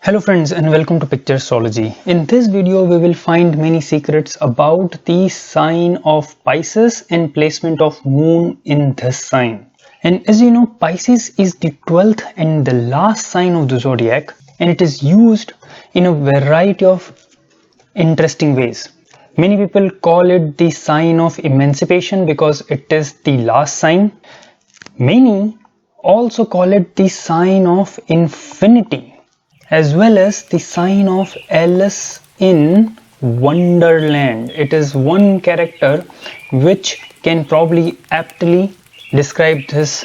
Hello friends and welcome to Picture Astrology. In this video we will find many secrets about the sign of Pisces and placement of moon in this sign. And as you know, Pisces is the 12th and the last sign of the zodiac, and it is used in a variety of interesting ways. Many people call it the sign of emancipation because it is the last sign. Many also call it the sign of infinity, as well as the sign of Alice in Wonderland. It is one character which can probably aptly describe this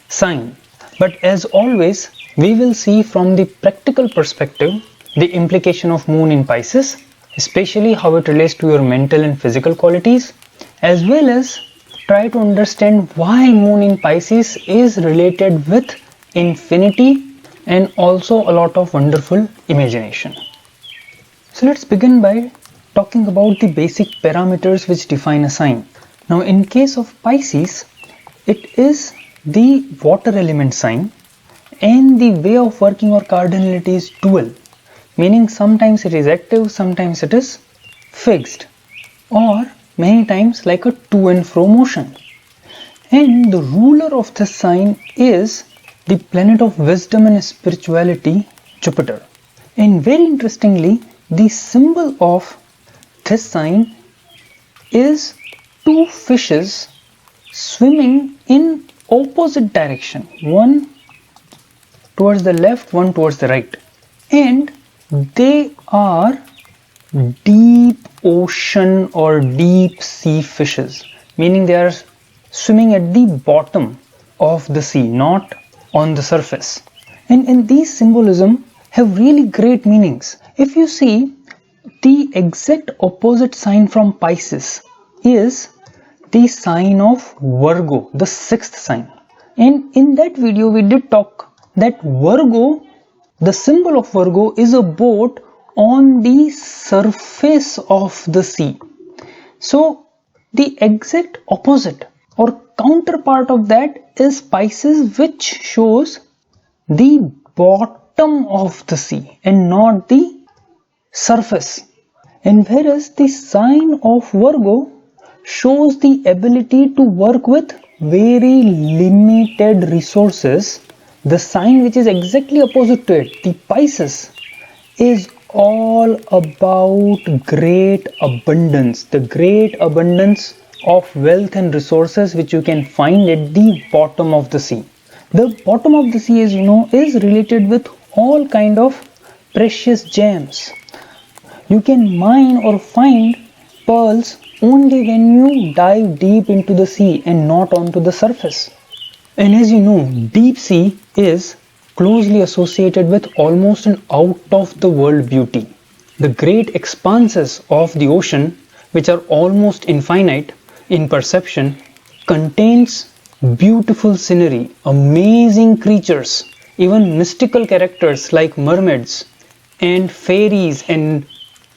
sign. But as always, we will see from the practical perspective the implication of moon in Pisces, especially how it relates to your mental and physical qualities, as well as try to understand why moon in Pisces is related with infinity and also a lot of wonderful imagination. So let's begin by talking about the basic parameters which define a sign. Now in case of Pisces, it is the water element sign, and the way of working or cardinality is dual, meaning sometimes it is active, sometimes it is fixed, or many times like a to and fro motion. And the ruler of this sign is the planet of wisdom and spirituality, Jupiter. And very interestingly, the symbol of this sign is two fishes swimming in opposite direction, one towards the left, one towards the right, and they are deep ocean or deep sea fishes, meaning they are swimming at the bottom of the sea, not on the surface. And these symbolism have really great meanings. If you see, the exact opposite sign from Pisces is the sign of Virgo, the sixth sign. And in that video we did talk that Virgo, the symbol of Virgo is a boat on the surface of the sea. So the exact opposite or counterpart of that is Pisces, which shows the bottom of the sea and not the surface. And whereas the sign of Virgo shows the ability to work with very limited resources, the sign which is exactly opposite to it, the Pisces, is all about great abundance, the great abundance of wealth and resources which you can find at the bottom of the sea. The bottom of the sea, as you know, is related with all kind of precious gems. You can mine or find pearls only when you dive deep into the sea and not onto the surface. And as you know, deep sea is closely associated with almost an out of the world beauty. The great expanses of the ocean, which are almost infinite in perception, contains beautiful scenery, amazing creatures, even mystical characters like mermaids and fairies and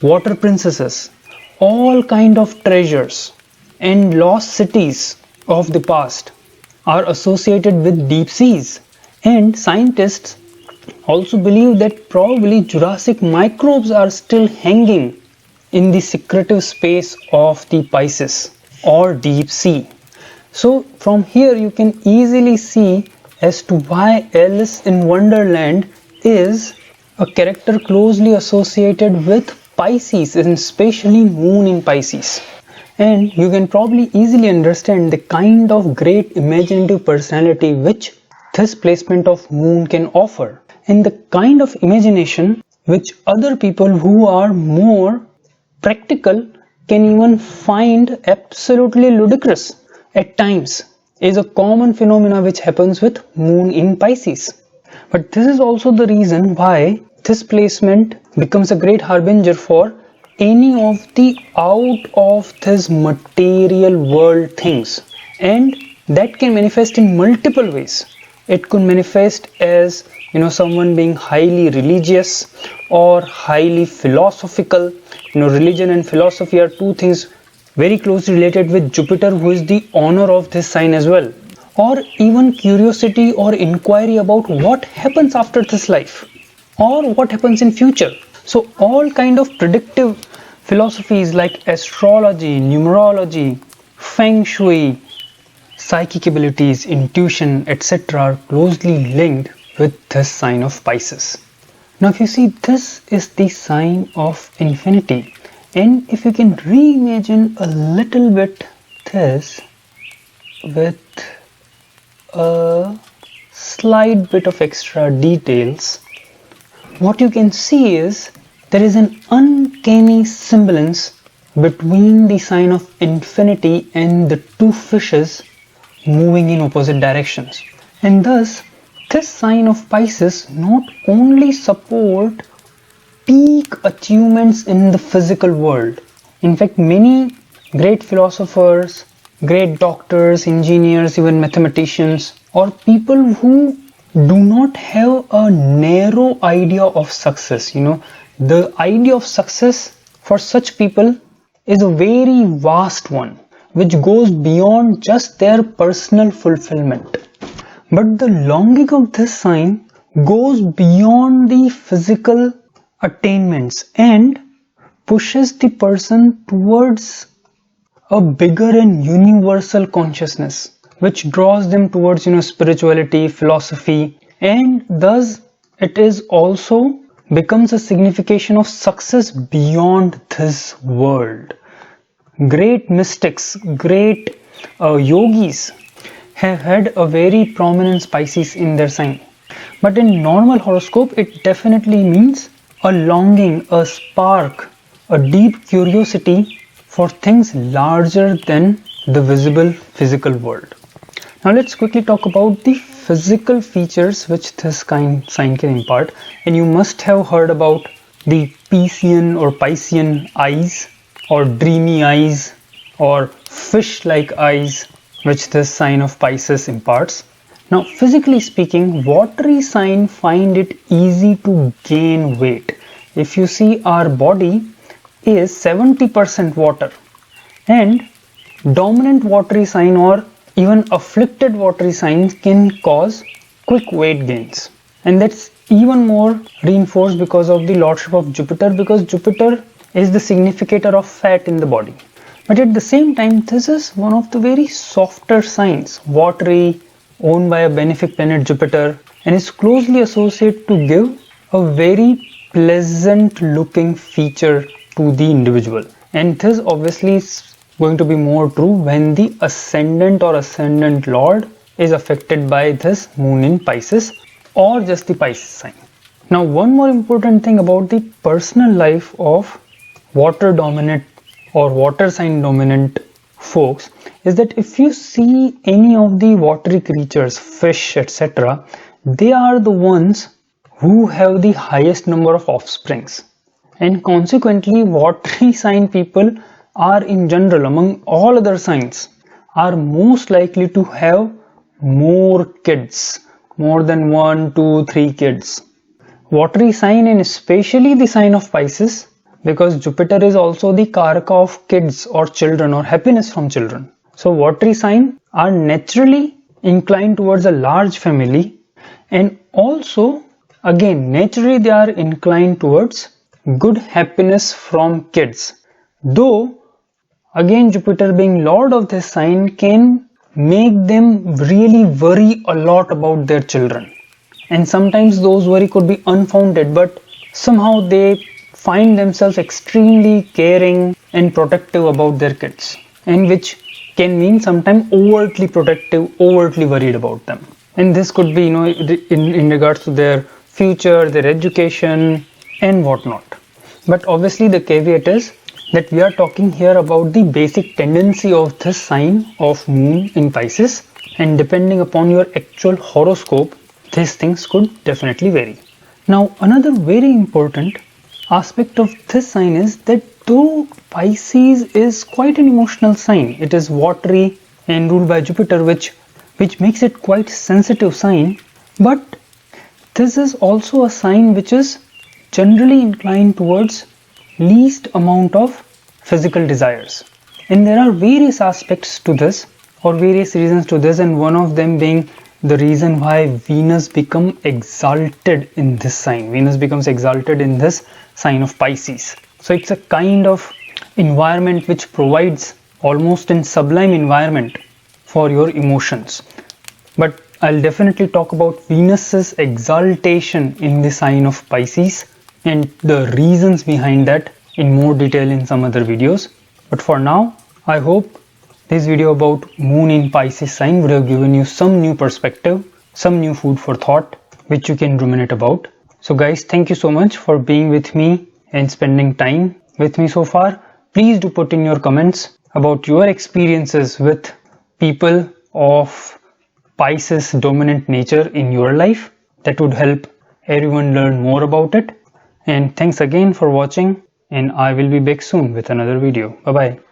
water princesses, all kind of treasures and lost cities of the past are associated with deep seas. And scientists also believe that probably Jurassic microbes are still hanging in the secretive space of the Pisces or deep sea. So from here you can easily see as to why Alice in Wonderland is a character closely associated with Pisces, and especially moon in Pisces. And you can probably easily understand the kind of great imaginative personality which this placement of moon can offer, and the kind of imagination which other people who are more practical can even find absolutely ludicrous at times, is a common phenomena which happens with moon in Pisces. But this is also the reason why this placement becomes a great harbinger for any of the out of this material world things, and that can manifest in multiple ways. It could manifest as someone being highly religious or highly philosophical. Religion and philosophy are two things very closely related with Jupiter, who is the owner of this sign as well. Or even curiosity or inquiry about what happens after this life. or what happens in future. So all kind of predictive philosophies like astrology, numerology, feng shui, psychic abilities, intuition, etc. are closely linked with this sign of Pisces. Now if you see, this is the sign of infinity, and if you can reimagine a little bit this with a slight bit of extra details, what you can see is there is an uncanny semblance between the sign of infinity and the two fishes moving in opposite directions. And thus, this sign of Pisces not only support peak achievements in the physical world. In fact, many great philosophers, great doctors, engineers, even mathematicians, or people who do not have a narrow idea of success. The idea of success for such people is a very vast one, which goes beyond just their personal fulfillment. But the longing of this sign goes beyond the physical attainments and pushes the person towards a bigger and universal consciousness, which draws them towards spirituality, philosophy, and thus it is also becomes a signification of success beyond this world. Great mystics, great yogis have had a very prominent Pisces in their sign. But in normal horoscope, it definitely means a longing, a spark, a deep curiosity for things larger than the visible physical world. Now let's quickly talk about the physical features which this sign can impart. And you must have heard about the Piscean or Piscean eyes, or dreamy eyes, or fish-like eyes, which this sign of Pisces imparts. Now physically speaking, watery sign find it easy to gain weight. If you see, our body is 70% water, and dominant watery sign or even afflicted watery signs can cause quick weight gains. And that's even more reinforced because of the lordship of Jupiter, because Jupiter is the significator of fat in the body. But at the same time, this is one of the very softer signs, watery, owned by a benefic planet Jupiter, and is closely associated to give a very pleasant looking feature to the individual. And this obviously is going to be more true when the ascendant or ascendant lord is affected by this moon in Pisces or just the Pisces sign. Now one more important thing about the personal life of water dominant or water sign dominant folks is that if you see any of the watery creatures, fish, etc., they are the ones who have the highest number of offsprings. And consequently, watery sign people are in general, among all other signs, are most likely to have more kids, more than 1, 2, 3 kids. Watery sign, and especially the sign of Pisces, because Jupiter is also the karaka of kids or children or happiness from children. So watery sign are naturally inclined towards a large family, and also again naturally they are inclined towards good happiness from kids. Though again Jupiter being lord of this sign can make them really worry a lot about their children, and sometimes those worry could be unfounded, but somehow they find themselves extremely caring and protective about their kids, and which can mean sometimes overtly protective, overtly worried about them. And this could be in regards to their future, their education and whatnot. But obviously the caveat is that we are talking here about the basic tendency of this sign of moon in Pisces, and depending upon your actual horoscope, these things could definitely vary. Now another very important aspect of this sign is that though Pisces is quite an emotional sign, it is watery and ruled by Jupiter, which makes it quite sensitive sign, but this is also a sign which is generally inclined towards least amount of physical desires. And there are various aspects to this, or various reasons to this, and one of them being the reason why Venus becomes exalted in this sign. Venus becomes exalted in this sign of Pisces. So it's a kind of environment which provides almost in sublime environment for your emotions. But I'll definitely talk about Venus's exaltation in the sign of Pisces and the reasons behind that in more detail in some other videos. But for now, I hope this video about Moon in Pisces sign would have given you some new perspective, some new food for thought, which you can ruminate about. So guys, thank you so much for being with me and spending time with me so far. Please do put in your comments about your experiences with people of Pisces dominant nature in your life. That would help everyone learn more about it. And thanks again for watching, and I will be back soon with another video. Bye bye.